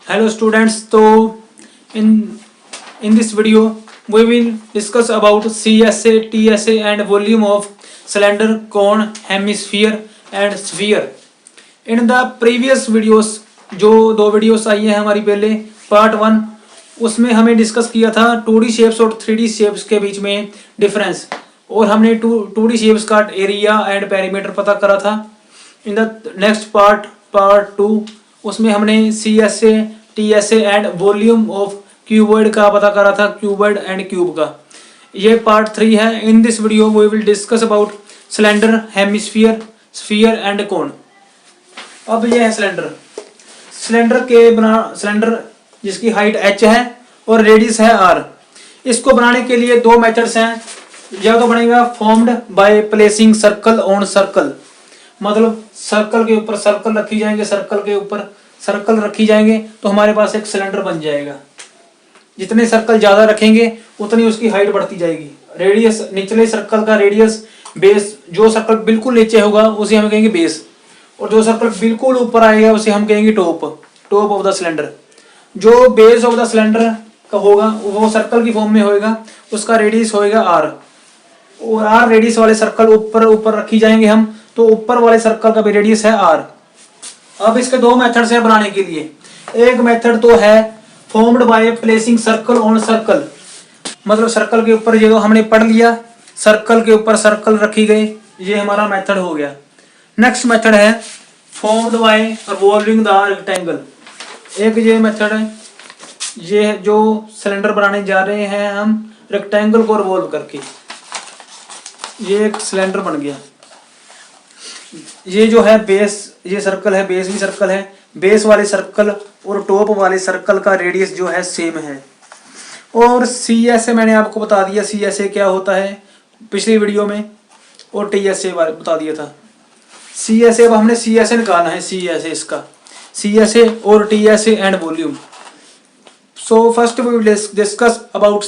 Hello students, so in this video we will discuss about CSA, TSA and volume of cylinder, cone, hemisphere and sphere. In the previous videos जो दो videos I हैं हमारी पहले part 1 उसमें हमें discuss किया था 2D shapes और 3D शेप्स के बीच में डिफरेंस और हमने 2D शेप्स का एरिया एंड पेरीमीटर पता करा था। इन द नेक्स्ट पार्ट 2 उसमें हमने CSA, TSA and volume of cuboid का पता करा था, क्यूबॉइड एंड क्यूब का। ये पार्ट 3 है। In this video we will discuss about cylinder, hemisphere, sphere and cone. अब ये है सिलेंडर जिसकी हाइट h है और रेडियस है r। इसको बनाने के लिए दो मेथड्स हैं। या तो बनेगा formed by placing circle on circle, मतलब सर्कल के ऊपर सर्कल रखी जाएंगे, सर्कल के ऊपर सर्कल रखी जाएंगे तो हमारे पास एक सिलेंडर बन जाएगा। जितने सर्कल ज्यादा रखेंगे उतनी उसकी हाइट बढ़ती जाएगी। रेडियस, निचले सर्कल का रेडियस, बेस, जो सर्कल बिल्कुल नीचे होगा उसे हम कहेंगे बेस, और जो सर्कल बिल्कुल ऊपर आएगा उसे हम कहेंगे टॉप ऑफ द सिलेंडर। जो बेस ऑफ द सिलेंडर का होगा वो सर्कल की फॉर्म में होएगा, उसका रेडियस होएगा r, और r रेडियस वाले सर्कल ऊपर रखी जाएंगे हम, तो ऊपर वाले सर्कल का भी रेडियस है r। अब इसके दो मेथड्स हैं बनाने के लिए। एक मेथड तो है formed by placing circle on circle, मतलब सर्कल के ऊपर, ये तो हमने पढ़ लिया, सर्कल के ऊपर सर्कल रखी गई, ये हमारा मेथड हो गया। नेक्स्ट मेथड है formed by revolving the rectangle. एक ये मेथड है, ये जो सिलेंडर बनाने जा रहे हैं हम रेक्टेंगल को रिवॉल्व करके, ये एक सिलेंडर बन गया। ये जो है बेस, ये सर्कल है, बेस भी सर्कल है। बेस वाले सर्कल और टॉप वाले सर्कल का रेडियस जो है सेम है। और CSA मैंने आपको बता दिया, CSA क्या होता है पिछली वीडियो में, और TSA बता दिया था। CSA, अब हमने CSA निकालना है, CSA इसका, CSA और TSA and volume. So first we will discuss about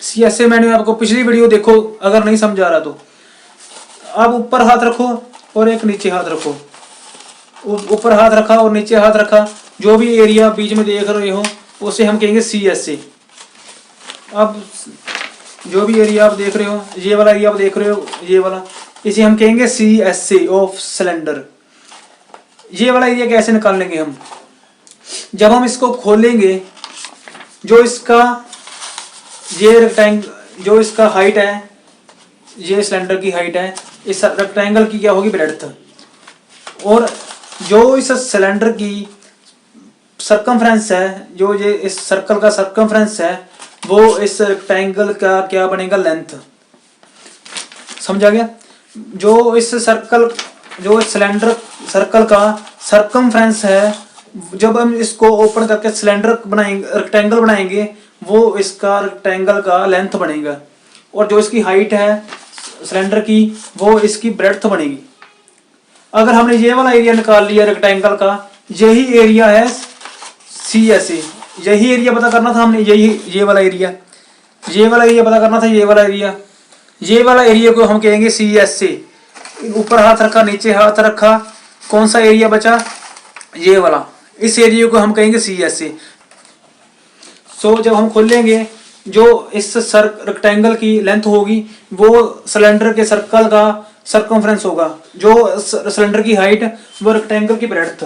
CSA मैंने आपको पिछली वीडियो देखो अगर नहीं समझा रहा तो। अब ऊपर हाथ रखो और एक नीचे हाथ रखो, ऊपर हाथ रखा और नीचे हाथ रखा, जो भी एरिया बीच में देख रहे हो उसे हम कहेंगे CSA। अब जो भी एरिया आप देख रहे हो, ये वाला एरिया आप देख रहे हो, ये वाला, इसे हम कहेंगे CSA ऑफ सिलेंडर। ये वाला एरिया कैसे निकाल लेंगे हम? जब हम इसको खोलेंगे, जो इसका ये रेक्टेंगल, जो इसका हाइट है, ये सिलेंडर की हाइट है, इस रेक्टेंगल की क्या होगी, ब्रेड्थ, और जो इस सिलेंडर की सरकमफ्रेंस है, जो ये इस सर्कल का सरकमफ्रेंस है, वो इस रेक्टेंगल का क्या बनेगा, लेंथ। समझा गया? जो इस सर्कल, जो इस सिलेंडर सर्कल का सरकमफ्रेंस है, जब हम इसको ओपन करके सिलेंडर बनाएंगे, रेक्टेंगल बनाएंगे, वो इसका रेक्टेंगल का लेंथ बनेगा, और जो इसकी हाइट है सिलेंडर की वो इसकी ब्रेड्थ बनेगी। अगर हमने ये वाला एरिया निकाल लिया रेक्टेंगल का, यही एरिया है CSA। यही एरिया पता करना था हमने, ये वाला एरिया पता करना था, ये वाला एरिया को हम कहेंगे CSA। ऊपर हाथ रखा, नीचे हाथ रखा, कौन सा एरिया बचा, ये वाला, इस एरिया को हम कहेंगे CSA। सो जब हम खोलेंगे, जो इस रेक्टेंगल की लेंथ होगी वो सिलेंडर के सर्कल का सरकमफ्रेंस होगा, जो सिलेंडर की हाइट वो रेक्टेंगल की ब्रेड्थ।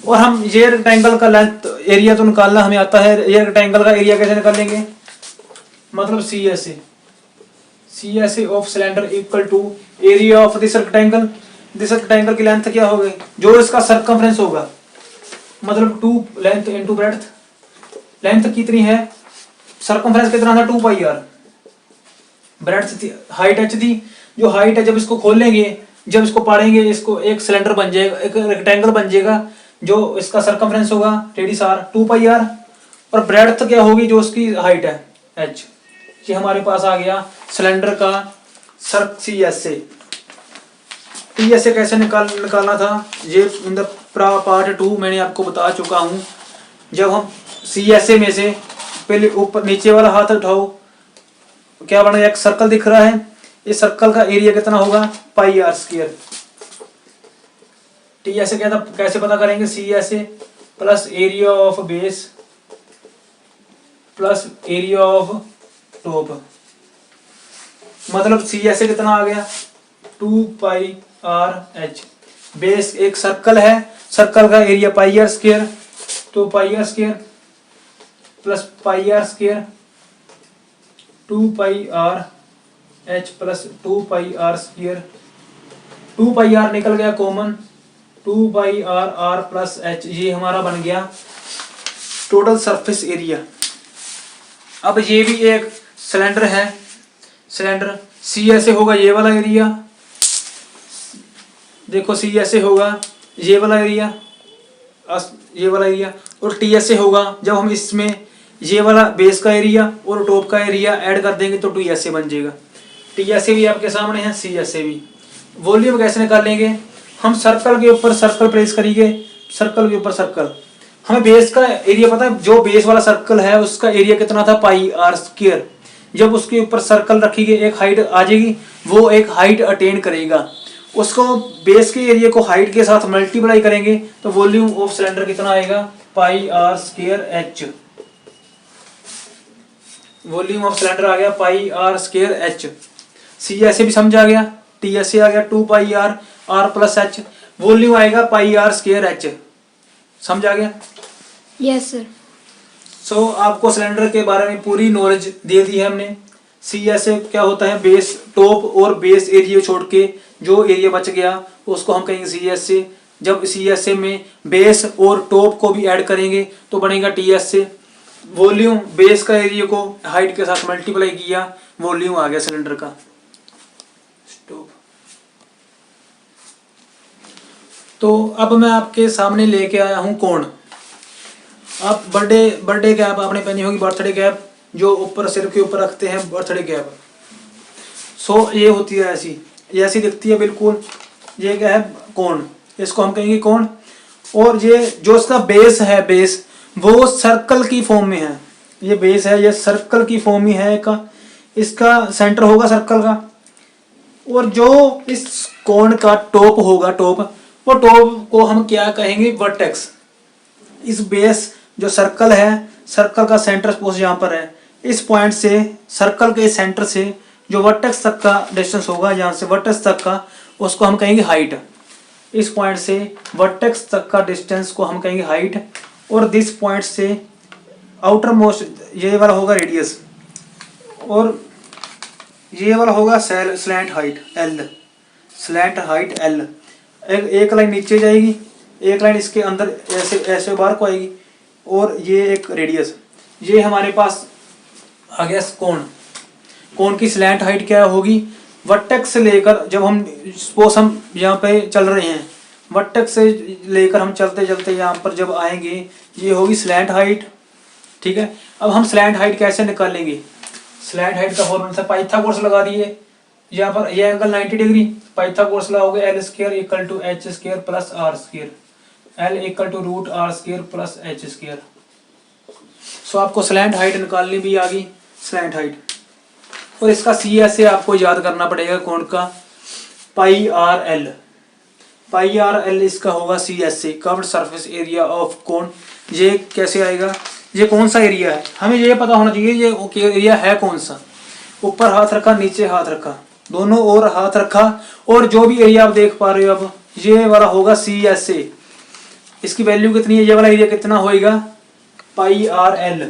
और हम ये रेक्टेंगल का लेंथ एरिया तो निकालना हमें आता है। ये रेक्टेंगल का एरिया कैसे निकालेंगे, मतलब CSA of cylinder equal to area of this rectangle. This rectangle की लेंथ क्या होगी, जो इसका सरकमफ्रेंस होगा, मतलब 2 लेंथ इनटू ब्रेड्थ। लेंथ कितनी है, सरकमफ्रेंस कितना था, 2 पाई r। ब्रेड्थ थी, हाइट h थी, जो हाइट है, जब इसको खोलेंगे, जब इसको पाड़ेंगे, इसको एक सिलेंडर बन जाएगा, एक रेक्टेंगल बन जाएगा, जो इसका सरकमफ्रेंस होगा रेडियस r, 2 पाई r, और ब्रेड्थ क्या होगी, जो उसकी हाइट है h। ये हमारे पास आ गया सिलेंडर का CSA। TSA कैसे निकालना था, ये इन द पार्ट 2 मैंने आपको बता चुका हूँ। जब हम CSA में से पहले ऊपर नीचे वाला हाथ उठाओ, क्या बना, एक सर्कल दिख रहा है, इस सर्कल का एरिया कितना होगा, पाई r स्क्वायर। TSA कैसे पता करेंगे, CSA plus area of base plus area of top, मतलब सी ऐसे कितना आ गया 2πr/h। बेस एक सर्कल है, सर्कल का एरिया πr², तो πr² plus πr² 2πr/h plus 2πr², 2πr निकल गया कॉमन, 2πr प्लस h, ये हमारा बन गया टोटल सरफेस एरिया। अब ये भी एक सिलेंडर है, सिलेंडर सी ऐसे होगा ये वाला एरिया, देखो सी ऐसे होगा ये वाला एरिया, ये वाला एरिया, और टी ऐसे होगा जब हम इसमें ये वाला बेस का एरिया और टॉप का एरिया ऐड कर देंगे तो टी ऐसे बन जाएगा। टी ऐसे भी आपके सामने है, सी ऐसे भी। वॉल्यूम कैसे निकालेंगे, हम सर्कल के ऊपर सर्कल प्लेस करेंगे, सर्कल के ऊपर सर्कल, हमें बेस का एरिया पता है, जो बेस वाला सर्कल है उसका एरिया कितना था πr²। जब उसके ऊपर सर्कल रखिए एक हाइट आ जाएगी, वो एक हाइट अटेन करेगा, उसको बेस के एरिया को हाइट के साथ मल्टीप्लाई करेंगे तो वॉल्यूम ऑफ सिलेंडर कितना आएगा πr²h। वॉल्यूम ऑफ सिलेंडर आ गया πr²h। सी ऐसे भी समझ आ गया, टी ऐसे आ गया 2πr r plus h, volume आएगा πr²h। समझ आ गया? Yes sir. सो आपको सिलेंडर के बारे में पूरी नॉलेज दे दी है हमने। सी ऐसे क्या होता है, बेस टॉप और बेस एरिया छोड़ के जो एरिया बच गया उसको हम कहेंगे सी ऐसे। जब सी ऐसे में बेस और टॉप को भी ऐड करेंगे तो बनेगा टी ऐसे। वॉल्यूम बेस का एरिया को हाइट के साथ मल्टीप्लाई किया, वॉल्यूम आ गया सिलेंडर का। स्टॉप। तो अब मैं आपके सामने लेके आया हूं कोण। आप बर्थडे कैप आपने पहनी होगी, बर्थडे कैप जो ऊपर सिर के ऊपर रखते हैं, बर्थडे कैप। सो ये होती है ऐसी, ये ऐसी दिखती है बिल्कुल। ये क्या है, कोण, इसको हम कहेंगे कोण। और ये जो इसका बेस है, बेस वो सर्कल की फॉर्म में है। ये बेस है, ये सर्कल की फॉर्म में है का, इसका सेंटर होगा सर्कल का। और जो इस कोण का टॉप होगा, टॉप, वो टॉप को हम क्या कहेंगे, वर्टेक्स। इस बेस जो सर्कल है, सर्कल का सेंटर सपोज यहाँ पर है, इस पॉइंट से सर्कल के सेंटर से जो वर्टेक्स तक का डिस्टेंस होगा, यहाँ से वर्टेक्स तक का, उसको हम कहेंगे हाइट। इस पॉइंट से वर्टेक्स तक का डिस्टेंस को हम कहेंगे हाइट। और दिस पॉइंट से आउटर मोस्ट ये वाला होगा रेडियस, और ये वाला होगा slant height L, slant height L. एक लाइन नीचे जाएगी, एक लाइन इसके अंदर ऐसे ऐसे बाहर को आएगी, और ये एक रेडियस। ये हमारे पास आ गया कोण। कोण की स्लैंट हाइट क्या होगी, वर्टेक्स से लेकर, जब हम सपोज हम यहाँ पे चल रहे हैं, वर्टेक्स से लेकर हम चलते चलते यहाँ पर जब आएंगे, ये होगी स्लैंट हाइट। ठीक है, अब हम स्लैंट हाइट कैसे निकालेंगे, स्लैंट हाइट का फॉर्मूला था, पाइथागोरस लगा दिए। यहाँ पर ये एंगल 90 डिग्री, पाइथागोरस लगाओगे l² = h² plus r², l = √r² plus h²। सो आपको स्लैंट हाइट निकालनी भी आ गई, स्लैंट हाइट। और इसका सी ऐसे आपको याद करना पड़ेगा कोण का, πrl। πrl इसका होगा सी ऐसे, कर्व्ड सरफेस एरिया ऑफ कोण। ये कैसे आएगा, ये कौन सा एरिया है, हमें ये पता होना चाहिए ये एरिया है कौन सा। ऊपर हाथ रखा, नीचे हाथ रखा, दोनों ओर हाथ रखा, और जो भी एरिया आप देख पा रहे हो अब, ये वाला होगा सी ऐसे। इसकी वैल्यू कितनी है, ये वाला एरिया कितना होएगा, πrl।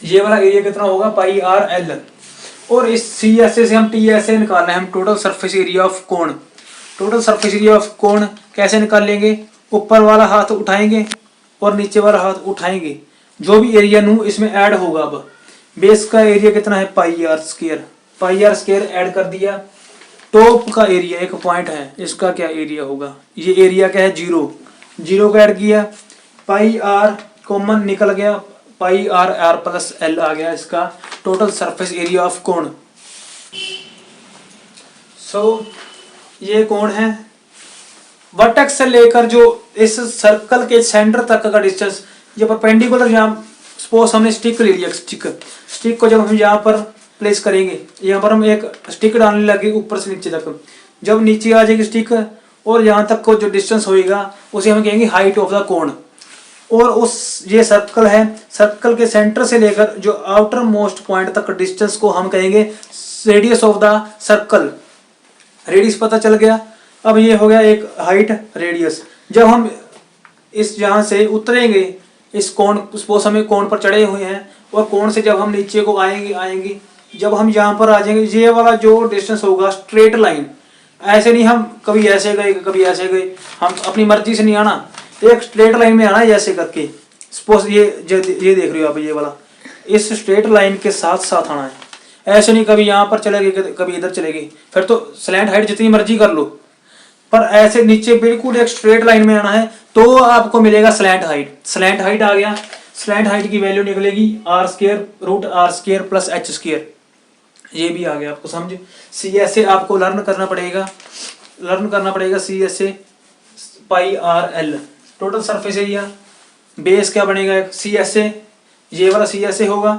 ये वाला एरिया कितना होगा, πrl। और इस सी ऐसे से हम टी ऐसे निकालना है, हम टोटल सरफेस एरिया ऑफ कोण। टोटल सरफेस एरिया ऑफ कोण कैसे निकालेंगे, ऊपर वाला हाथ उठाएंगे और नीचे वाला हाथ उठाएंगे, जो भी एरिया नू इसमें ऐड होगा। अब बेस का एरिया कितना है, πr², πr² ऐड कर दिया। टॉप का एरिया एक पॉइंट है, इसका क्या एरिया होगा, ये एरिया क्या है, 0, 0 का ऐड किया, πr कॉमन निकल गया, πr प्लस l आ गया इसका टोटल सरफेस एरिया ऑफ कोण। सो ये कोण है, वर्टेक्स से लेकर जो इस सर्कल के सेंटर तक का डिस्टेंस, ये परपेंडिकुलर, यहाँ सपोज हमने स्टिक ले लिया, स्टिक को जब हम यहाँ पर प्लेस करेंगे, यहाँ पर हम एक स्टिक डालने लगे ऊपर से नीचे तक, जब नीचे आ जाएगी स्टिक और यहाँ तक को जो डिस्टेंस होएगा उसे हम कहेंगे हाइट ऑफ द कोण। और उस ये सर्कल है, सर्कल के सेंटर से लेकर जो आउटर मोस्ट पॉइंट तक डिस्टेंस को हम कहेंगे radius of the circle. Radius पता चल गया। अब ये हो गया एक हाइट रेडियस। जब हम इस यहाँ से उतरेंगे, इस कोण, सपोज हमें कोण पर चढ़े हुए हैं और कोण से जब हम नीचे को आएंगे जब हम यहाँ पर आ जाएंगे, ये वाला जो डिस्टेंस होगा स्ट्रेट लाइन, ऐसे नहीं हम कभी ऐसे गए कभी ऐसे गए, हम अपनी मर्जी से नहीं आना, एक स्ट्रेट लाइन में आना है ऐसे करके। सपोज ये देख रहे हो आप, ये वाला इस स्ट्रेट लाइन के साथ साथ आना है, ऐसे नहीं कभी यहाँ पर चले गए कभी इधर चले गए, फिर तो स्लैंट हाइट जितनी मर्जी कर लो, पर ऐसे नीचे बिल्कुल एक स्ट्रेट लाइन में आना है तो आपको मिलेगा स्लैंट हाइट। स्लैंट हाइट आ गया, स्लैंट हाइट की वैल्यू निकलेगी r² प्लस h²। ये भी आ गया आपको समझ। CSA आपको लर्न करना पड़ेगा CSA पाई RL total surface area. Base क्या बनेगा, CSA ये वाला CSA होगा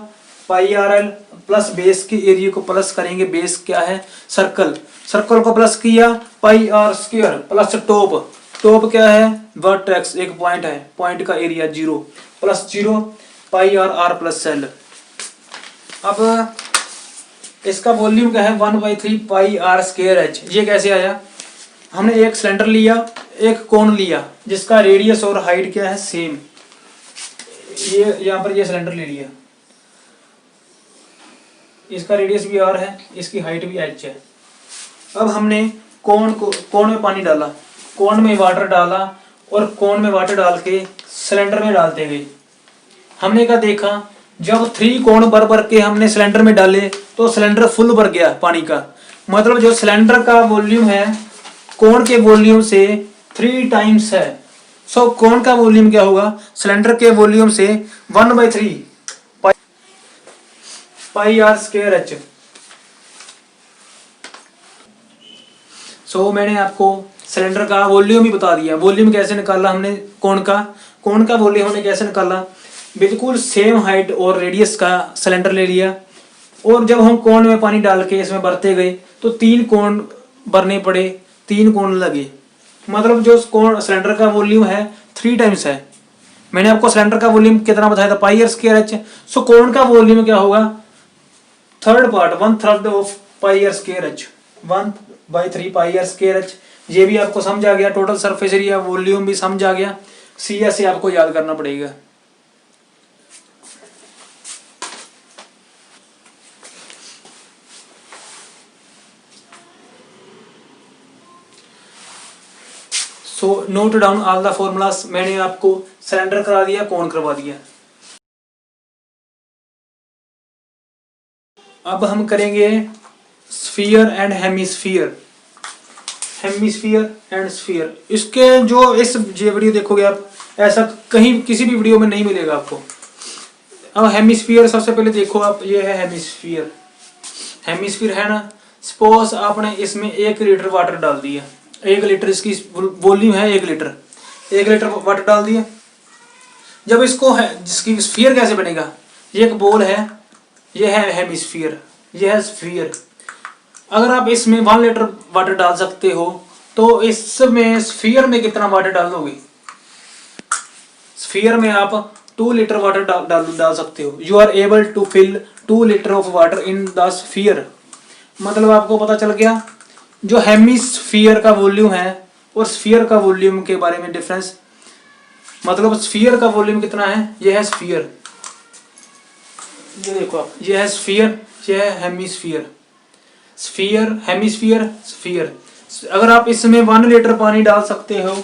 पाई RL प्लस बेस के एरिया को प्लस करेंगे, बेस क्या है सर्कल, सर्कल को प्लस किया पाई r² प्लस टॉप क्या है वर्टेक्स, एक पॉइंट है, पॉइंट का एरिया 0 प्लस 0 पाई r प्लस L। अब इसका वॉल्यूम क्या है 1/3 पाई r² h। ये कैसे आया, हमने एक सिलेंडर लिया, एक कोण लिया जिसका रेडियस और हाइट क्या है सेम, ये यहाँ पर ये सिलेंडर ले लिया, इसका रेडियस भी r है, इसकी हाइट भी h है। अब हमने कोण में पानी डाला, कोण में वाटर डाला और कोण में वाटर डाल के सिलेंडर में डालते गए। हमने क्या देखा, जब 3 कोण भर के हमने सिलेंडर में डाले तो सिलेंडर फुल भर गया पानी का, मतलब जो सिलेंडर का वॉल्यूम है कोण के वॉल्यूम से 3 टाइम्स है। सो कोण का वॉल्यूम क्या होगा, सिलेंडर के वॉल्यूम से 1/3 पाई r² h। सो मैंने आपको सिलेंडर का वॉल्यूम ही बता दिया। वॉल्यूम कैसे निकाला हमने, कोण का वॉल्यूम हमने कैसे निकाला, बिल्कुल सेम हाइट और रेडियस का सिलेंडर ले लिया और जब हम कोण में पानी डाल के इसमें भरते गए तो 3 कोण भरने पड़े, 3 कोण लगे, मतलब जो कोण सिलेंडर का वॉल्यूम है 3 टाइम्स है। मैंने आपको सिलेंडर का वॉल्यूम कितना बताया था पाई r² h। सो कोण का वॉल्यूम क्या होगा, 1/3 of pi r² h, 1/3 pi r² h। ये भी आपको समझ आ गया, टोटल सरफेस एरिया वॉल्यूम भी समझ आ गया। CSA आपको याद करना पड़ेगा। So note down all the formulas. मैंने आपको सिलेंडर करा दिया, कोण करवा दिया। अब हम करेंगे sphere and hemisphere, hemisphere and sphere. इसके जो इस ये वीडियो देखोगे आप, ऐसा कहीं किसी भी वीडियो में नहीं मिलेगा आपको। अब हेमिस्फीयर सबसे पहले देखो आप, ये है हेमिस्फीयर, हेमिस्फीयर है ना। सपोज आपने इसमें 1 लीटर वाटर डाल दिया, 1 लीटर इसकी वॉल्यूम है 1 लीटर, 1 लीटर वाटर डाल दिया। जब इसको है जिसकी स्फीयर कैसे बनेगा, ये एक बॉल है, ये है हेमिस्फीयर, ये है स्फीयर। अगर आप इसमें 1 लीटर वाटर डाल सकते हो तो इसमें स्फीयर में कितना वाटर डाल दोगे, स्फीयर में आप 2 लीटर वाटर डाल सकते हो। You are able to fill 2 litre of water in the sphere. मतलब आपको पता चल गया जो हेमिस्फीयर का वॉल्यूम है और स्फीयर का वॉल्यूम के बारे में डिफरेंस। मतलब स्फीयर का वॉल्यूम कितना है, ये है स्फीयर, ये देखो आप, ये है स्फीयर, ये है हेमिस्फीयर, स्फीयर हेमिस्फीयर स्फीयर। अगर आप इसमें 1 लीटर पानी डाल सकते हो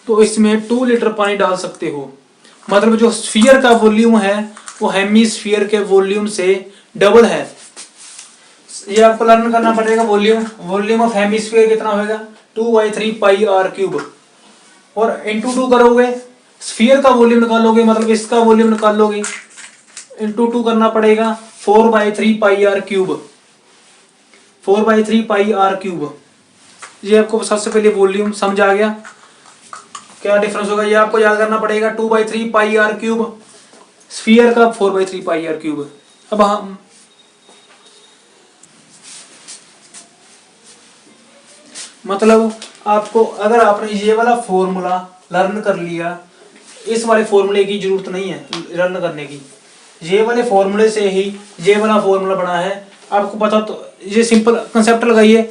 तो इसमें 2 लीटर पानी डाल सकते हो। मतलब जो स्फीयर का वॉल्यूम है वो हेमिस्फीयर के वॉल्यूम से डबल है। ये आपको लर्न करना पड़ेगा। वॉल्यूम ऑफ हेमिस्फीयर कितना होगा, 2/3 पाई r³। और इंटू 2 करोगे, स्फीयर का वॉल्यूम निकालोगे, मतलब इसका वॉल्यूम निकालोगे, इंटू 2 करना पड़ेगा, 4/3 पाई r³, 4/3 पाई r³। ये आपको सबसे पहले वॉल्यूम समझ आ गया, क्या डिफरेंस होगा ये आपको याद करना पड़ेगा। 2/3 पाई r³, स्फीयर का 4/3 पाई r³। अब हम मतलब आपको, अगर आपने ये वाला फॉर्मूला लर्न कर लिया, इस वाले फॉर्मूले की जरूरत नहीं है रन करने की, ये वाले फॉर्मूले से ही ये वाला फॉर्मूला बना है। आपको पता तो ये सिंपल कंसेप्ट लगाइए,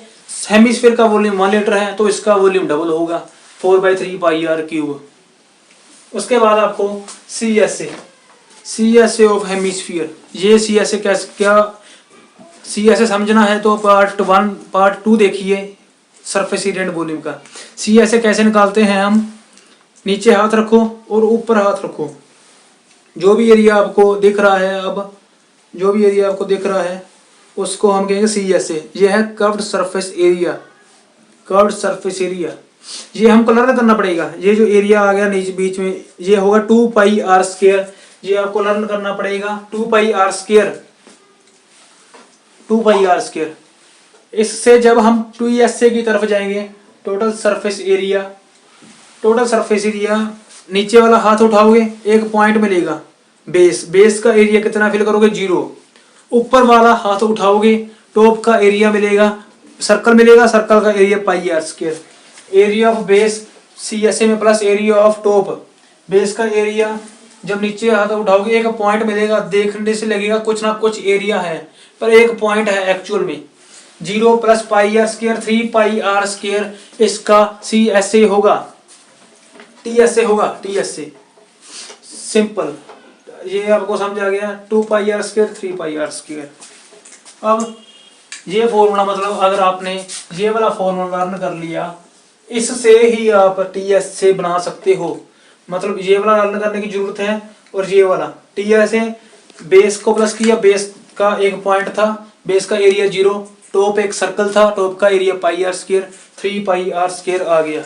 हेमिस्फीयर का वॉल्यूम 1 लीटर है तो इसका वॉल्यूम डबल होगा 4/3 पाई आर क्यूब। उसके बाद आपको C S A of hemisphere, ये सी एस ए क्या सी एस ए समझना है तो पार्ट 1 पार्ट 2 देखिए सरफेस एरिया एंड वॉल्यूम का। सी एस ए कैसे निकालते हैं हम, नीचे हाथ रखो और ऊपर हाथ रखो, जो भी एरिया आपको दिख रहा है, अब जो भी एरिया आपको दिख रहा है उसको हम कहेंगे सी एस ए। ये है curved surface area, curved surface area. ये हमको लर्न करना पड़ेगा, ये जो एरिया आ गया नीचे बीच में ये होगा 2 पाई आर स्क्वायर, ये आपको लर्न करना पड़ेगा 2 pi are square, 2 pi are square. इससे जब हम TSA की तरफ जाएंगे total surface area, total surface area नीचे वाला हाथ उठाओगे एक पॉइंट मिलेगा बेस का एरिया कितना फिल करोगे 0, ऊपर वाला हाथ उठाओगे टॉप का एरिया मिलेगा, सर्कल मिलेगा, सर्कल का area pi are square. Area of base CSA में plus area of top, base का एरिया जब नीचे हाथ उठाओगे एक पॉइंट मिलेगा, देखने से लगेगा कुछ ना कुछ एरिया है पर एक पॉइंट है एक्चुअल में 0 plus pi are square 3 pi are square, इसका CSA होगा, TSA होगा, TSA सिंपल। ये आपको समझ आ गया 2 pi are square 3 pi are square. अब ये फॉर्मूला मतलब अगर आपने ये वाला फॉर्मूला लर्न कर लिया इससे ही आप TSA बना सकते हो, मतलब ये वाला लर्न करने की जरूरत है और ये वाला TSA बेस को प्लस किया, बेस का एक पॉइंट था, बेस का एरिया 0, टॉप एक सर्कल था, टॉप का area pi are square 3 pi are square आ गया।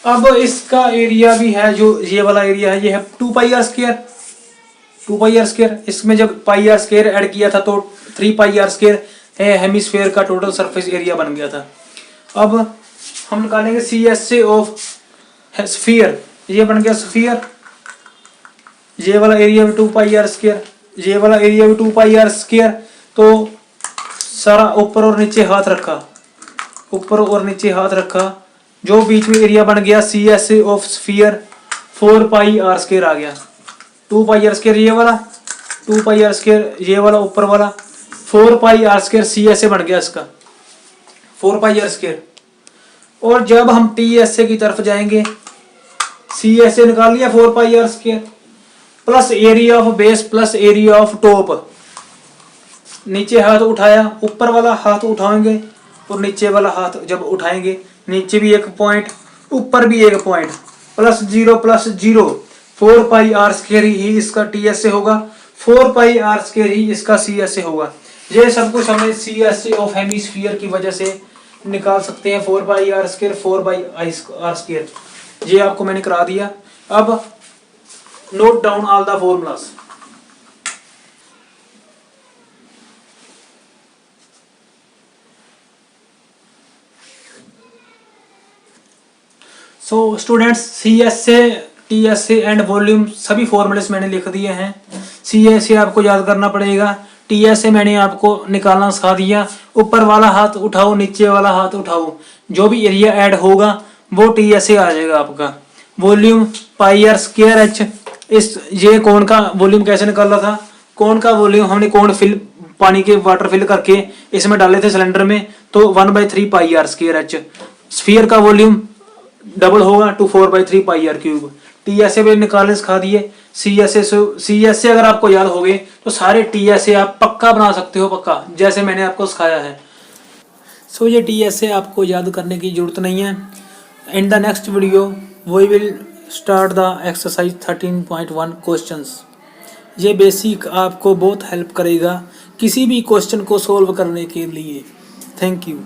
अब इसका एरिया भी है जो ये वाला एरिया है, ये है 2 pi are square, 2 pi are square. इसमें जब पाई आर स्क्वायर ऐड किया था तो 3 पाई आर स्क्वायर हेमिस्फीयर का टोटल सरफेस एरिया बन गया था। अब हम निकालेंगे CSA ऑफ स्फीयर, ये बन गया स्फीयर, ये वाला एरिया भी 2 पाई आर स्क्वायर, ये वाला एरिया भी 2 पाई आर स्क्वायर। तो सारा ऊपर और नीचे हाथ रखा, ऊपर और नीचे हाथ रखा, जो बीच में एरिया बन गया CSA of sphere 4 pi are square आ गया, 2 पाई आर स्क्वायर ये वाला, 2 पाई आर स्क्वायर ये वाला ऊपर वाला, 4 पाई आर स्क्वायर CSA बन गया इसका 4 पाई आर स्क्वायर। और जब हम TSA की तरफ जाएंगे CSA निकाल लिया 4 pi are square plus area of base plus area of top, नीचे हाथ उठाया, ऊपर वाला हाथ उठाएंगे और नीचे वाला हाथ जब उठाएंगे नीचे भी एक पॉइंट ऊपर भी एक point plus 0 4 pi are square ही इसका TSA होगा, 4 पाई आर स्क्वायर ही इसका CSA होगा। ये सब कुछ हमें CSA ऑफ हेमिस्फीयर की वजह से निकाल सकते हैं, 4 pi are square 4 pi are square, ये आपको मैंने करा दिया। अब note down all the formulas. So students CSA TSA and volume सभी फॉर्मूलेस मैंने लिख दिए हैं। CSA आपको याद करना पड़ेगा, TSA मैंने आपको निकालना सिखा दिया, ऊपर वाला हाथ उठाओ नीचे वाला हाथ उठाओ, जो भी एरिया ऐड होगा वो TSA आ जाएगा आपका। Volume pi are square H, इस ये कौन का वॉल्यूम कैसे निकाला था, कौन का वॉल्यूम हमने कौन फिल पानी के वाटर फिल करके इसमें डाले थे सिलेंडर में, तो 1/3 pi are square H। Sphere का वॉल्यूम डबल होगा to 4/3 pi r cube. TSA भी निकालने सिखा दिए। CSA अगर आपको याद हो गए तो सारे TSA आप पक्का बना सकते हो, पक्का, जैसे मैंने आपको सिखाया है। सो ये TSA आपको याद करने की जरूरत नहीं है। In the next video we will start the exercise 13.1 questions. ये बेसिक आपको बहुत हेल्प करेगा किसी भी क्वेश्चन को सोल्व करने के लिए। Thank you.